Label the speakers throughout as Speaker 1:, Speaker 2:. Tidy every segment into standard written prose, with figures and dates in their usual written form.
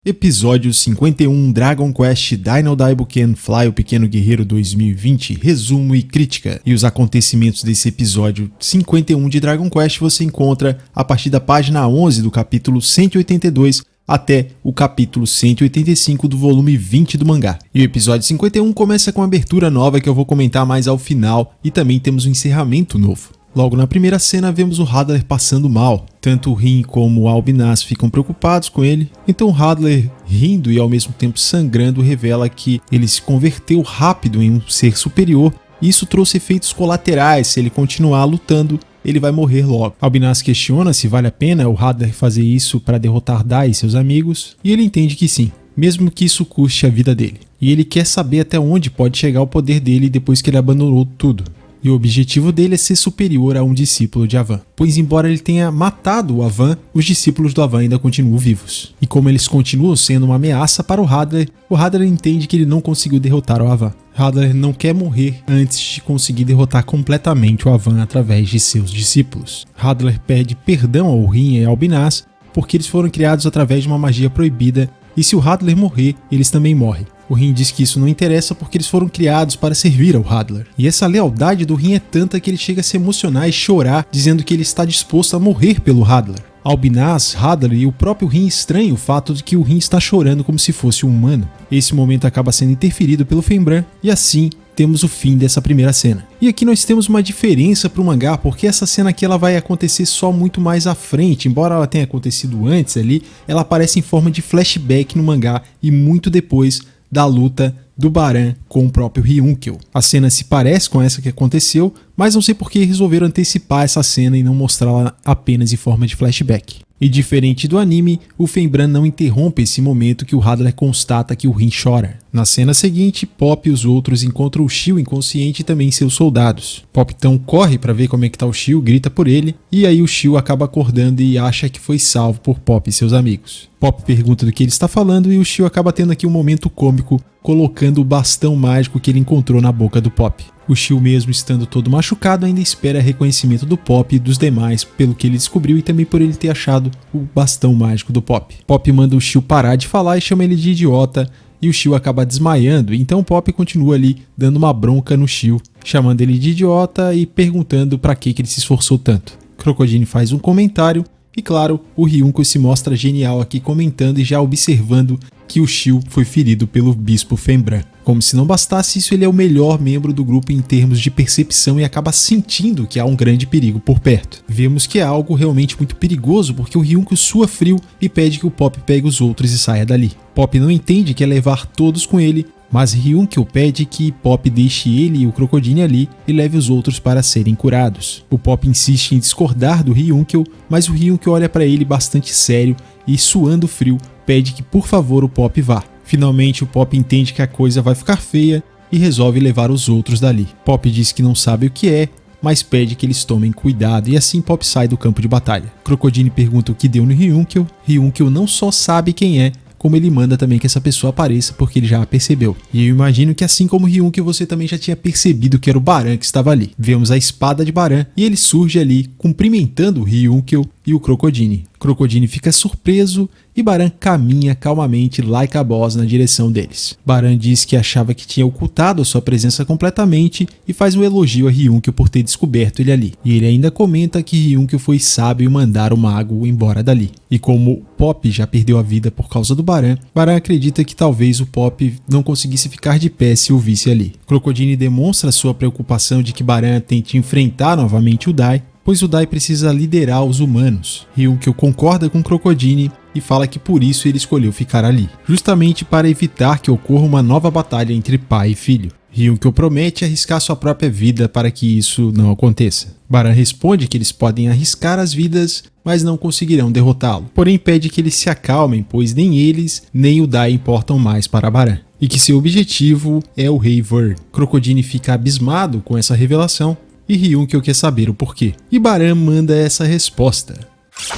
Speaker 1: Episódio 51 Dragon Quest Dino Daibuken Fly o Pequeno Guerreiro 2020, resumo e crítica. E os acontecimentos desse episódio 51 de Dragon Quest você encontra a partir da página 11 do capítulo 182 até o capítulo 185 do volume 20 do mangá. E o episódio 51 começa com uma abertura nova que eu vou comentar mais ao final e também temos um encerramento novo. Logo na primeira cena vemos o Hadler passando mal. Tanto o Rin como o Albinaz ficam preocupados com ele. Então o Hadler, rindo e ao mesmo tempo sangrando, revela que ele se converteu rápido em um ser superior e isso trouxe efeitos colaterais. Se ele continuar lutando, ele vai morrer logo. Albinaz questiona se vale a pena o Hadler fazer isso para derrotar Dai e seus amigos e ele entende que sim, mesmo que isso custe a vida dele. E ele quer saber até onde pode chegar o poder dele depois que ele abandonou tudo. E o objetivo dele é ser superior a um discípulo de Avan, pois embora ele tenha matado o Avan, os discípulos do Avan ainda continuam vivos. E como eles continuam sendo uma ameaça para o Hadler entende que ele não conseguiu derrotar o Avan. Hadler não quer morrer antes de conseguir derrotar completamente o Avan através de seus discípulos. Hadler pede perdão ao Rin e ao Albinaz porque eles foram criados através de uma magia proibida e se o Hadler morrer, eles também morrem. O Rin diz que isso não interessa porque eles foram criados para servir ao Hadler. E essa lealdade do Rin é tanta que ele chega a se emocionar e chorar, dizendo que ele está disposto a morrer pelo Hadler. Albinaz, Hadler e o próprio Rin estranham o fato de que o Rin está chorando como se fosse um humano. Esse momento acaba sendo interferido pelo Fenbran e assim temos o fim dessa primeira cena. E aqui nós temos uma diferença para o mangá, porque essa cena aqui ela vai acontecer só muito mais à frente, embora ela tenha acontecido antes ali, ela aparece em forma de flashback no mangá e muito depois da luta do Baran com o próprio Ryunkyou. A cena se parece com essa que aconteceu, mas não sei por que resolveram antecipar essa cena e não mostrá-la apenas em forma de flashback. E diferente do anime, o Fenbran não interrompe esse momento que o Hadler constata que o Rin chora. Na cena seguinte, Pop e os outros encontram o Shio inconsciente e também seus soldados. Pop então corre para ver como é que tá o Shio, grita por ele, e aí o Shio acaba acordando e acha que foi salvo por Pop e seus amigos. Pop pergunta do que ele está falando e o Shio acaba tendo aqui um momento cômico, colocando o bastão mágico que ele encontrou na boca do Pop. O Shio, mesmo estando todo machucado, ainda espera reconhecimento do Pop e dos demais pelo que ele descobriu e também por ele ter achado o bastão mágico do Pop. Pop manda o Shio parar de falar e chama ele de idiota e o Shio acaba desmaiando, então o Pop continua ali dando uma bronca no Shio, chamando ele de idiota e perguntando para que ele se esforçou tanto. Crocodile faz um comentário e claro, o Ryunkyou se mostra genial aqui comentando e já observando que o Shio foi ferido pelo bispo Fenbran. Como se não bastasse isso, ele é o melhor membro do grupo em termos de percepção e acaba sentindo que há um grande perigo por perto. Vemos que é algo realmente muito perigoso porque o Ryunkyou sua frio e pede que o Pop pegue os outros e saia dali. Pop não entende que é levar todos com ele, mas Ryunkyou pede que Pop deixe ele e o Crocodile ali e leve os outros para serem curados. O Pop insiste em discordar do Ryunkyou, mas o Ryunkyou olha para ele bastante sério e, suando frio, pede que por favor o Pop vá. Finalmente o Pop entende que a coisa vai ficar feia e resolve levar os outros dali. Pop diz que não sabe o que é, mas pede que eles tomem cuidado e assim Pop sai do campo de batalha. Crocodile pergunta o que deu no Ryunkyou. Ryunkyou não só sabe quem é, como ele manda também que essa pessoa apareça porque ele já a percebeu. E eu imagino que assim como Ryunkyou você também já tinha percebido que era o Baran que estava ali. Vemos a espada de Baran e ele surge ali cumprimentando o Ryunkyou e o Crocodile. Crocodile fica surpreso e Baran caminha calmamente like a boss na direção deles. Baran diz que achava que tinha ocultado a sua presença completamente e faz um elogio a Ryunkyou por ter descoberto ele ali. E ele ainda comenta que Ryunkyou foi sábio em mandar o mago embora dali. E como Pop já perdeu a vida por causa do Baran, Baran acredita que talvez o Pop não conseguisse ficar de pé se o visse ali. Crocodile demonstra sua preocupação de que Baran tente enfrentar novamente o Dai, pois o Dai precisa liderar os humanos. Ryunkyou concorda com Crocodile e fala que por isso ele escolheu ficar ali, justamente para evitar que ocorra uma nova batalha entre pai e filho. Ryunkyou promete arriscar sua própria vida para que isso não aconteça. Baran responde que eles podem arriscar as vidas, mas não conseguirão derrotá-lo. Porém pede que eles se acalmem, pois nem eles nem o Dai importam mais para Baran. E que seu objetivo é o Rei Vern. Crocodile fica abismado com essa revelação e Ryunkyou quer saber o porquê. E Baran manda essa resposta.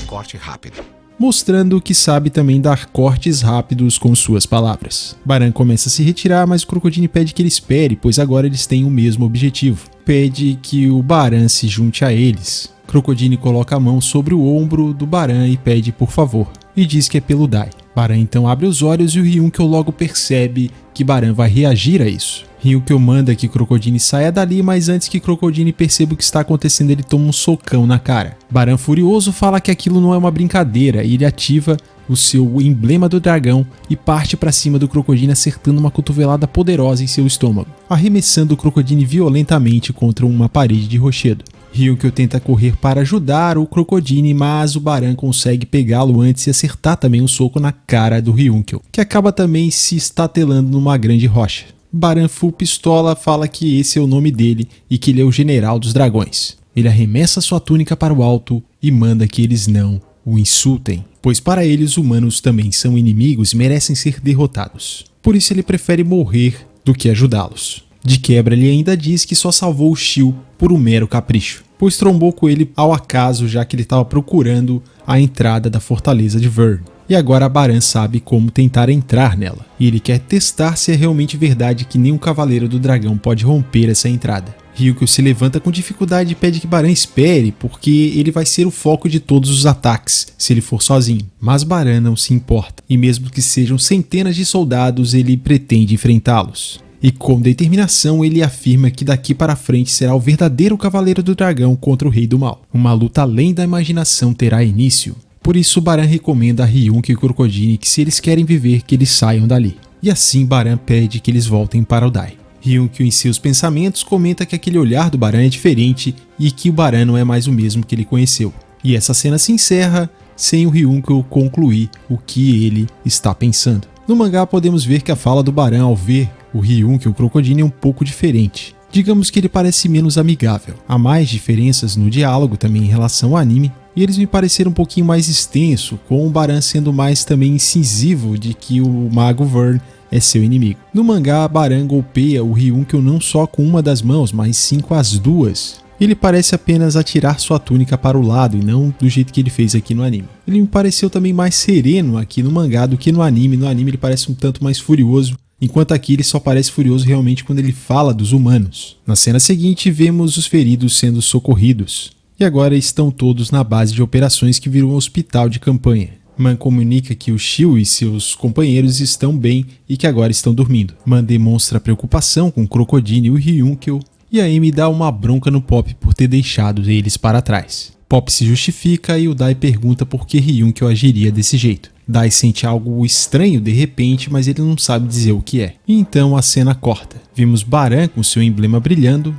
Speaker 2: Corte rápido.
Speaker 1: Mostrando que sabe também dar cortes rápidos com suas palavras. Baran começa a se retirar, mas o Crocodile pede que ele espere, pois agora eles têm o mesmo objetivo. Pede que o Baran se junte a eles. Crocodile coloca a mão sobre o ombro do Baran e pede por favor, e diz que é pelo Dai. Baran então abre os olhos e o Ryunkyo logo percebe que Baran vai reagir a isso. Ryunkyo manda que Crocodile saia dali, mas antes que Crocodile perceba o que está acontecendo, ele toma um socão na cara. Baran, furioso, fala que aquilo não é uma brincadeira e ele ativa o seu emblema do dragão e parte para cima do Crocodile, acertando uma cotovelada poderosa em seu estômago, arremessando o Crocodile violentamente contra uma parede de rochedo. Ryunkyo tenta correr para ajudar o Crocodile, mas o Baran consegue pegá-lo antes e acertar também um soco na cara do Ryunkyo, que acaba também se estatelando numa grande rocha. Baran, full pistola, fala que esse é o nome dele e que ele é o general dos dragões. Ele arremessa sua túnica para o alto e manda que eles não o insultem, pois para ele os humanos também são inimigos e merecem ser derrotados. Por isso ele prefere morrer do que ajudá-los. De quebra, ele ainda diz que só salvou o Shio por um mero capricho, pois trombou com ele ao acaso, já que ele estava procurando a entrada da fortaleza de Vern. E agora Baran sabe como tentar entrar nela, e ele quer testar se é realmente verdade que nenhum cavaleiro do dragão pode romper essa entrada. Ryunkyo se levanta com dificuldade e pede que Baran espere, porque ele vai ser o foco de todos os ataques, se ele for sozinho. Mas Baran não se importa, e mesmo que sejam centenas de soldados, ele pretende enfrentá-los. E com determinação ele afirma que daqui para frente será o verdadeiro Cavaleiro do Dragão contra o Rei do Mal. Uma luta além da imaginação terá início. Por isso Baran recomenda a Ryunkyo e Crocodile que se eles querem viver, que eles saiam dali. E assim Baran pede que eles voltem para o Dai. Ryunkyo, em seus pensamentos, comenta que aquele olhar do Baran é diferente e que o Baran não é mais o mesmo que ele conheceu. E essa cena se encerra sem o Ryunkyo concluir o que ele está pensando. No mangá podemos ver que a fala do Baran ao ver o Ryunkyo e o Crocodile é um pouco diferente. Digamos que ele parece menos amigável. Há mais diferenças no diálogo também em relação ao anime, e eles me pareceram um pouquinho mais extenso, com o Baran sendo mais também incisivo de que o Mago Vern é seu inimigo. No mangá, Baran golpeia o Ryunkyo não só com uma das mãos, mas sim com as duas. Ele parece apenas atirar sua túnica para o lado e não do jeito que ele fez aqui no anime. Ele me pareceu também mais sereno aqui no mangá do que no anime. No anime ele parece um tanto mais furioso, enquanto aqui ele só parece furioso realmente quando ele fala dos humanos. Na cena seguinte, vemos os feridos sendo socorridos. E agora estão todos na base de operações que virou um hospital de campanha. Man comunica que o Shio e seus companheiros estão bem e que agora estão dormindo. Man demonstra preocupação com o Crocodile e o Ryunkyo, e a Amy dá uma bronca no Pop por ter deixado eles para trás. Pop se justifica e o Dai pergunta por que Ryunkyo agiria desse jeito. Dai sente algo estranho de repente, mas ele não sabe dizer o que é. E então a cena corta. Vimos Baran com seu emblema brilhando.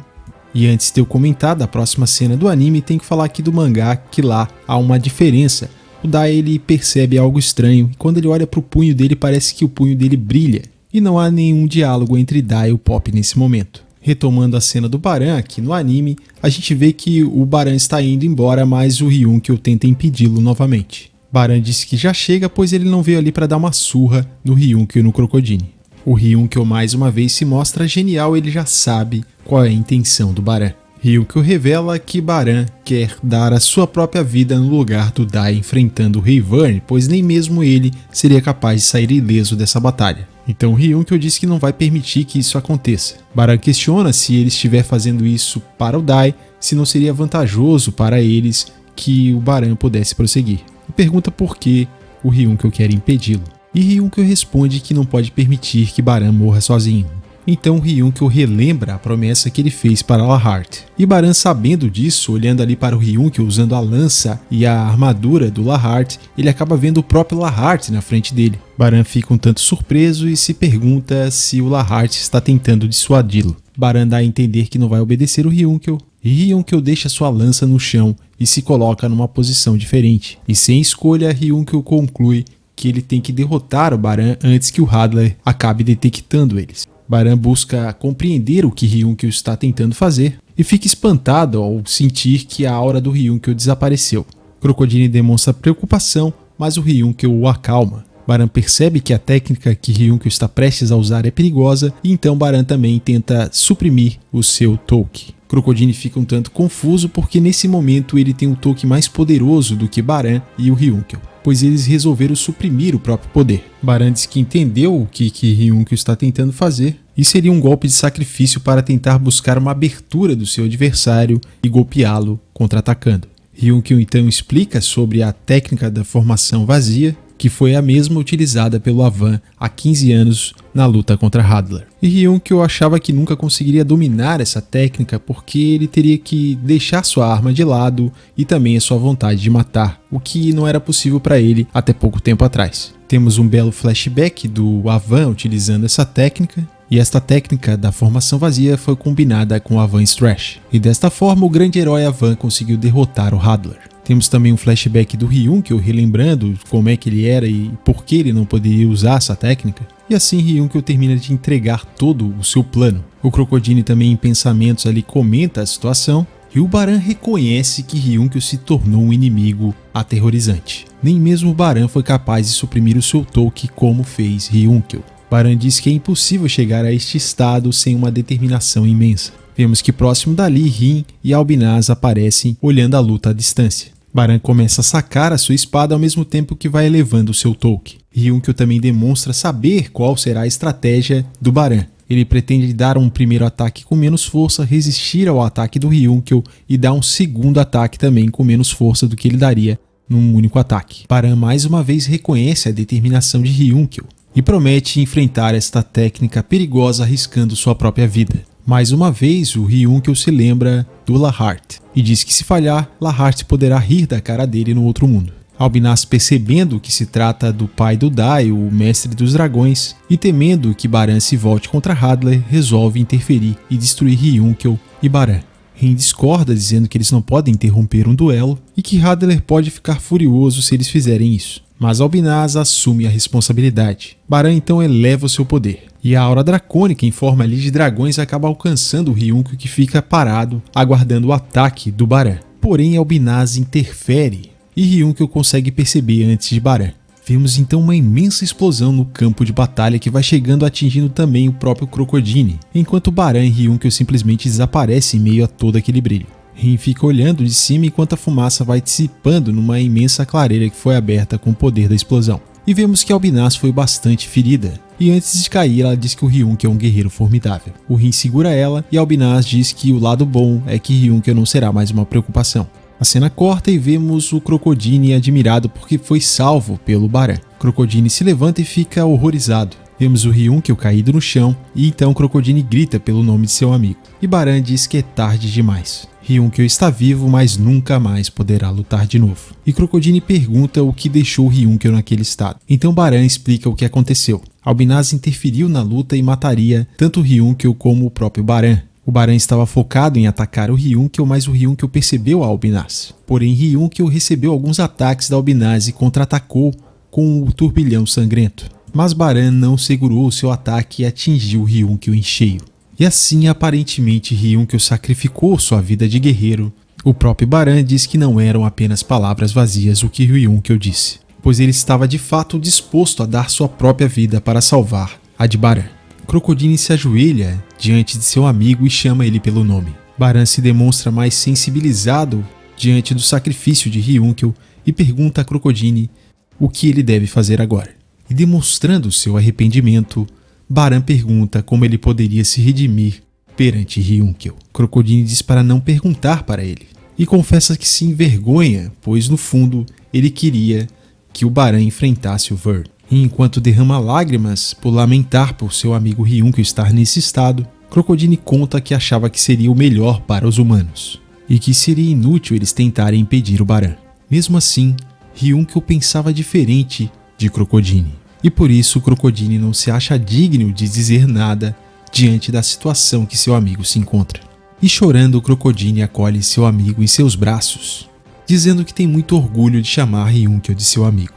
Speaker 1: E antes de eu comentar da próxima cena do anime, tem que falar aqui do mangá que lá há uma diferença. O Dai ele percebe algo estranho e quando ele olha para o punho dele parece que o punho dele brilha. E não há nenhum diálogo entre Dai e o Pop nesse momento. Retomando a cena do Baran aqui no anime, a gente vê que o Baran está indo embora, mas o Ryunkyo tenta impedi-lo novamente. Baran disse que já chega, pois ele não veio ali para dar uma surra no Ryunkyo e no Crocodile. O Ryunkyo mais uma vez se mostra genial, ele já sabe qual é a intenção do Baran. Ryunkyo revela que Baran quer dar a sua própria vida no lugar do Dai enfrentando o Rei Vern, pois nem mesmo ele seria capaz de sair ileso dessa batalha. Então Ryunkyo diz que não vai permitir que isso aconteça. Baran questiona se ele estiver fazendo isso para o Dai, se não seria vantajoso para eles que o Baran pudesse prosseguir. E pergunta por que o Ryunkyo quer impedi-lo. E Ryunkyo responde que não pode permitir que Baran morra sozinho. Então Ryunkyo relembra a promessa que ele fez para Lahart. E Baran, sabendo disso, olhando ali para o Ryunkyo usando a lança e a armadura do Lahart, ele acaba vendo o próprio Lahart na frente dele. Baran fica um tanto surpreso e se pergunta se o Lahart está tentando dissuadi-lo. Baran dá a entender que não vai obedecer o Ryunkyo, e Ryunkyo deixa sua lança no chão e se coloca numa posição diferente. E sem escolha, Ryunkyo conclui que ele tem que derrotar o Baran antes que o Hadler acabe detectando eles. Baran busca compreender o que Ryunkyo está tentando fazer e fica espantado ao sentir que a aura do Ryunkyo desapareceu. Crocodile demonstra preocupação, mas o Ryunkyo o acalma. Baran percebe que a técnica que Ryunkyo está prestes a usar é perigosa e então Baran também tenta suprimir o seu Touki. Crocodile fica um tanto confuso porque nesse momento ele tem um Touki mais poderoso do que Baran e o Ryunkyo, pois eles resolveram suprimir o próprio poder. Baran diz que entendeu o que Ryunkyo está tentando fazer e seria um golpe de sacrifício para tentar buscar uma abertura do seu adversário e golpeá-lo contra-atacando. Ryunkyo então explica sobre a técnica da formação vazia, que foi a mesma utilizada pelo Avan há 15 anos na luta contra Hadlar. E Ryunkyo achava que nunca conseguiria dominar essa técnica porque ele teria que deixar sua arma de lado e também a sua vontade de matar, o que não era possível para ele até pouco tempo atrás. Temos um belo flashback do Avan utilizando essa técnica, e esta técnica da formação vazia foi combinada com o Avan Strash. E desta forma o grande herói Avan conseguiu derrotar o Hadlar. Temos também um flashback do Ryunkyo relembrando como é que ele era e por que ele não poderia usar essa técnica. E assim Ryunkyo termina de entregar todo o seu plano. O Crocodile também em pensamentos ali comenta a situação e o Baran reconhece que Ryunkyo se tornou um inimigo aterrorizante. Nem mesmo o Baran foi capaz de suprimir o seu Touki como fez Ryunkyo. Baran diz que é impossível chegar a este estado sem uma determinação imensa. Vemos que próximo dali, Rin e Albinaz aparecem olhando a luta à distância. Baran começa a sacar a sua espada ao mesmo tempo que vai elevando o seu Touki. Ryunkyo também demonstra saber qual será a estratégia do Baran. Ele pretende dar um primeiro ataque com menos força, resistir ao ataque do Ryunkyo e dar um segundo ataque também com menos força do que ele daria num único ataque. Baran mais uma vez reconhece a determinação de Ryunkyo e promete enfrentar esta técnica perigosa arriscando sua própria vida. Mais uma vez, o Ryunkyo se lembra do Lahart e diz que se falhar, Lahart poderá rir da cara dele no outro mundo. Albinaz, percebendo que se trata do pai do Dai, o mestre dos dragões, e temendo que Baran se volte contra Hadlar, resolve interferir e destruir Ryunkyo e Baran. Rin discorda, dizendo que eles não podem interromper um duelo e que Hadlar pode ficar furioso se eles fizerem isso. Mas Albinaz assume a responsabilidade. Baran então eleva o seu poder. E a aura dracônica em forma ali de dragões acaba alcançando o Ryunkyo, que fica parado, aguardando o ataque do Baran. Porém, Albinaz interfere e Ryunkyo consegue perceber antes de Baran. Vemos então uma imensa explosão no campo de batalha que vai chegando atingindo também o próprio Crocodile, enquanto Baran e Ryunkyo simplesmente desaparecem em meio a todo aquele brilho. Rin fica olhando de cima enquanto a fumaça vai dissipando numa imensa clareira que foi aberta com o poder da explosão. E vemos que Albinaz foi bastante ferida, e antes de cair ela diz que o Ryunkyo é um guerreiro formidável. O Rin segura ela e Albinaz diz que o lado bom é que Ryunkyo não será mais uma preocupação. A cena corta e vemos o Crocodile admirado porque foi salvo pelo Baran. Crocodile se levanta e fica horrorizado. Vemos o Ryunkyo caído no chão e então Crocodile grita pelo nome de seu amigo. E Baran diz que é tarde demais. Ryunkyo está vivo, mas nunca mais poderá lutar de novo. E Crocodile pergunta o que deixou Ryunkyo naquele estado. Então Baran explica o que aconteceu. Albinaz interferiu na luta e mataria tanto Ryunkyo como o próprio Baran. O Baran estava focado em atacar o Ryunkyo, mas o Ryunkyo percebeu a Albinaz. Porém, Ryunkyo recebeu alguns ataques da Albinaz e contra-atacou com o turbilhão sangrento. Mas Baran não segurou o seu ataque e atingiu Ryunkyo em cheio. E assim, aparentemente, Ryunkyo sacrificou sua vida de guerreiro. O próprio Baran diz que não eram apenas palavras vazias o que Ryunkyo disse, pois ele estava de fato disposto a dar sua própria vida para salvar a de Baran. Crocodile se ajoelha diante de seu amigo e chama ele pelo nome. Baran se demonstra mais sensibilizado diante do sacrifício de Ryunkyo e pergunta a Crocodile o que ele deve fazer agora. E demonstrando seu arrependimento, Baran pergunta como ele poderia se redimir perante Ryunkyo. Crocodile diz para não perguntar para ele e confessa que se envergonha, pois no fundo ele queria que o Baran enfrentasse o Vern. E enquanto derrama lágrimas por lamentar por seu amigo Ryunkyo estar nesse estado, Crocodile conta que achava que seria o melhor para os humanos e que seria inútil eles tentarem impedir o Baran. Mesmo assim, Ryunkyo pensava diferente de Crocodile. E por isso Crocodile não se acha digno de dizer nada diante da situação que seu amigo se encontra. E chorando, Crocodile acolhe seu amigo em seus braços, dizendo que tem muito orgulho de chamar Ryunkyo de seu amigo.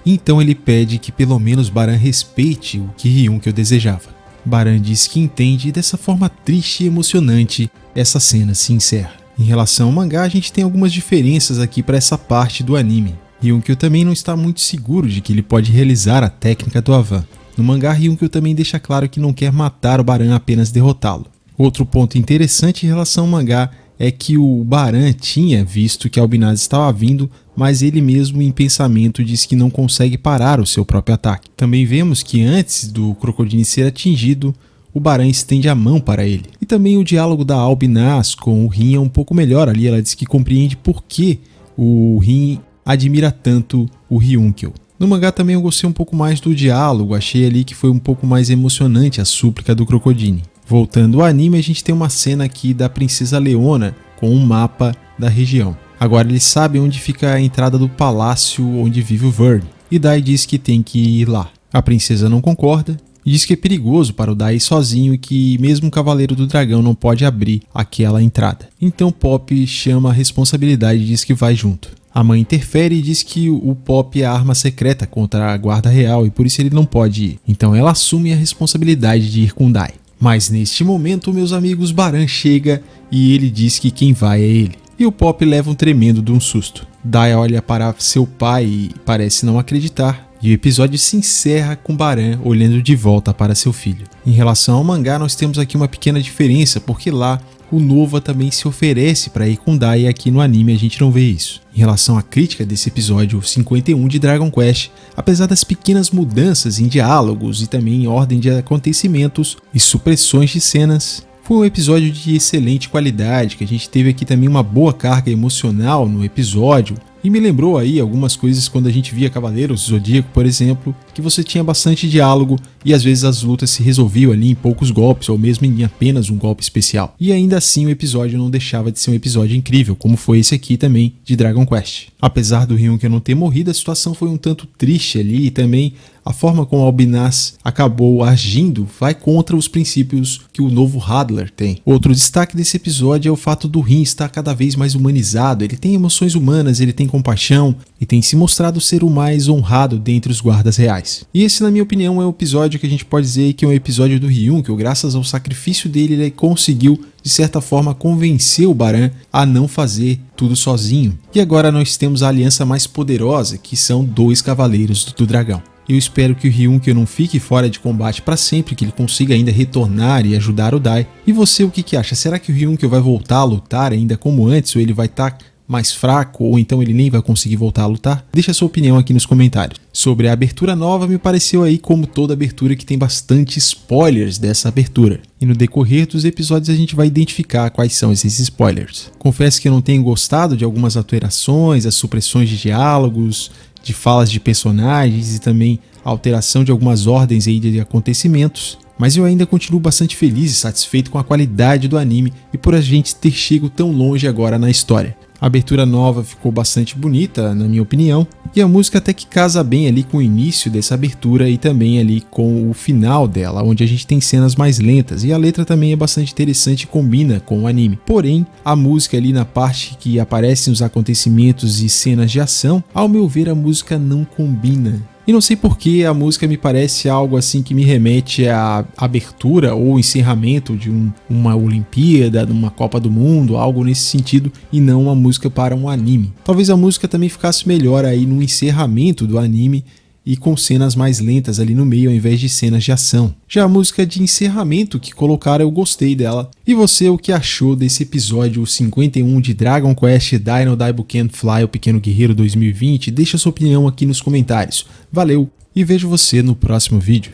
Speaker 1: Então ele pede que pelo menos Baran respeite o que Ryunkyo desejava. Baran diz que entende e dessa forma triste e emocionante essa cena se encerra. Em relação ao mangá, a gente tem algumas diferenças aqui para essa parte do anime. Ryunkyo também não está muito seguro de que ele pode realizar a técnica do Avan. No mangá, Ryunkyo também deixa claro que não quer matar o Baran, apenas derrotá-lo. Outro ponto interessante em relação ao mangá é que o Baran tinha visto que Albinaz estava vindo, mas ele mesmo em pensamento diz que não consegue parar o seu próprio ataque. Também vemos que antes do Crocodile ser atingido, o Baran estende a mão para ele. E também o diálogo da Albinaz com o Rin é um pouco melhor ali, ela diz que compreende por que o Rin admira tanto o Ryunkyo. No mangá também eu gostei um pouco mais do diálogo, achei ali que foi um pouco mais emocionante a súplica do Crocodile. Voltando ao anime, a gente tem uma cena aqui da Princesa Leona com um mapa da região. Agora eles sabem onde fica a entrada do palácio onde vive o Vern, e Dai diz que tem que ir lá. A princesa não concorda e diz que é perigoso para o Dai ir sozinho e que mesmo o Cavaleiro do Dragão não pode abrir aquela entrada. Então Pop chama a responsabilidade e diz que vai junto. A mãe interfere e diz que o Pop é a arma secreta contra a guarda real e por isso ele não pode ir. Então ela assume a responsabilidade de ir com Dai. Mas neste momento, meus amigos, Baran chega e ele diz que quem vai é ele. E o Pop leva um tremendo de um susto. Dai olha para seu pai e parece não acreditar. E o episódio se encerra com Baran olhando de volta para seu filho. Em relação ao mangá, nós temos aqui uma pequena diferença, porque lá o Nova também se oferece para ir com Dai e aqui no anime a gente não vê isso. Em relação à crítica desse episódio 51 de Dragon Quest, apesar das pequenas mudanças em diálogos e também em ordem de acontecimentos e supressões de cenas, foi um episódio de excelente qualidade, que a gente teve aqui também uma boa carga emocional no episódio. E me lembrou aí algumas coisas quando a gente via Cavaleiros do Zodíaco, por exemplo, que você tinha bastante diálogo e às vezes as lutas se resolviam ali em poucos golpes ou mesmo em apenas um golpe especial. E ainda assim o episódio não deixava de ser um episódio incrível, como foi esse aqui também de Dragon Quest. Apesar do Ryuken não ter morrido, a situação foi um tanto triste ali e também a forma como Albinaz acabou agindo vai contra os princípios que o novo Hadlar tem. Outro destaque desse episódio é o fato do Rin estar cada vez mais humanizado, ele tem emoções humanas, ele tem compaixão e tem se mostrado ser o mais honrado dentre os guardas reais. E esse, na minha opinião, é um episódio que a gente pode dizer que é um episódio do Ryuken, que graças ao sacrifício dele ele conseguiu de certa forma convencer o Baran a não fazer tudo sozinho. E agora nós temos a aliança mais poderosa, que são 2 Cavaleiros do Dragão. Eu espero que o Ryuken não fique fora de combate para sempre, que ele consiga ainda retornar e ajudar o Dai. E você, o que acha? Será que o Ryuken vai voltar a lutar ainda como antes, ou ele vai estar mais fraco, ou então ele nem vai conseguir voltar a lutar? Deixa a sua opinião aqui nos comentários. Sobre a abertura nova, me pareceu aí como toda abertura que tem bastante spoilers dessa abertura. E no decorrer dos episódios a gente vai identificar quais são esses spoilers. Confesso que eu não tenho gostado de algumas alterações, as supressões de diálogos, de falas de personagens e também a alteração de algumas ordens aí de acontecimentos. Mas eu ainda continuo bastante feliz e satisfeito com a qualidade do anime e por a gente ter chegado tão longe agora na história. A abertura nova ficou bastante bonita, na minha opinião, e a música até que casa bem ali com o início dessa abertura e também ali com o final dela, onde a gente tem cenas mais lentas, e a letra também é bastante interessante e combina com o anime. Porém, a música ali na parte que aparecem os acontecimentos e cenas de ação, ao meu ver a música não combina. E não sei porque a música me parece algo assim que me remete à abertura ou encerramento de uma Olimpíada, de uma Copa do Mundo, algo nesse sentido, e não uma música para um anime. Talvez a música também ficasse melhor aí no encerramento do anime e com cenas mais lentas ali no meio ao invés de cenas de ação. Já a música de encerramento que colocaram eu gostei dela. E você, o que achou desse episódio 51 de Dragon Quest Dino Daibuken Fly, o Pequeno Guerreiro 2020? Deixa sua opinião aqui nos comentários. Valeu e vejo você no próximo vídeo.